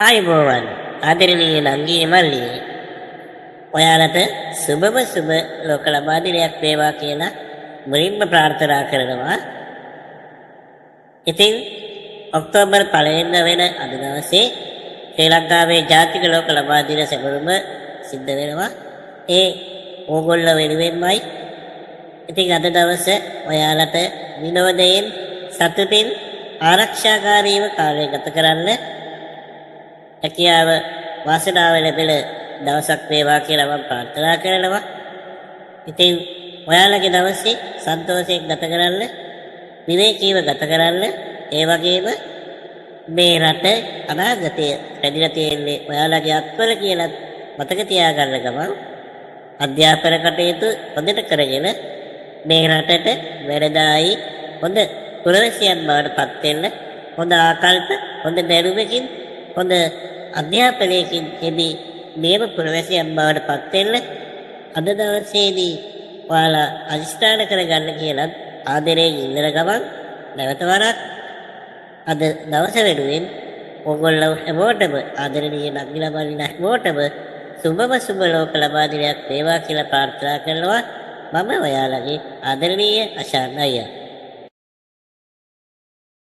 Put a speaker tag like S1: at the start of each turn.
S1: ආයුබෝවන් ආදරණීය නංගී මල්ලී ඔයාලට සුබම සුබ ලෝක ලබා දිනයක් වේවා කියලා මුලින්ම ප්‍රාර්ථනා කරනවා. ඉතින් ඔක්තෝබර් 1 වෙනිදා වෙන අද දවසේ ශ්‍රී ලංකාවේ ජාතික ලෝක ලබා දින සැමරුම සිද්ධ වෙනවා. ඒ ඕගොල්ලෝ වෙනුවෙන්මයි. ඉතින් අද දවසේ ඔයාලට විනෝදයෙන් සතුටින් ආරක්ෂාකාරීව කාලය ගත කරන්න හැකියාව වාසනාව ලැබෙන දවසක් වේවා කියලා මම ප්‍රාර්ථනා කරනවා. ඉතින් ඔයාලගේ දවසේ සන්තෝෂයෙන් ගත කරන්න, විවේකීව ගත කරන්න, ඒ වගේම මේ රට අනාගතය රැඳිලා තියෙන්නේ ඔයාලගේ අත්වල කියලා මතක තියාගන්න ගමන් අධ්‍යාපන කටයුතු හොඳට කරගෙන මේ රටට වැඩදායි හොඳ පුරවැසියන් බවට පත් වෙන්න, හොඳ ආකල්ප, හොඳ දැනුමකින්, හොඳ අධ්‍යාපනයකින් එබි නියම පුරවැසියන් බවට පත් වෙන්න අද දවසේදී ඔයාලා අදිස්ථාන කරගන්න කියලා ආදරයෙන් ඉල්ලන ගමන් නැවත වරක් අද දවස වෙනුවෙන් ඕගොල්ලෝ හැමෝටම ආදරණීය නගිලා මල්ලිලා හැමෝටම සුබම සුබ ලෝක ලබා දිනයක් වේවා කියලා ප්‍රාර්ථනා කරනවා. මම ඔයාලගේ ආදරණීය අෂාන් අයියා.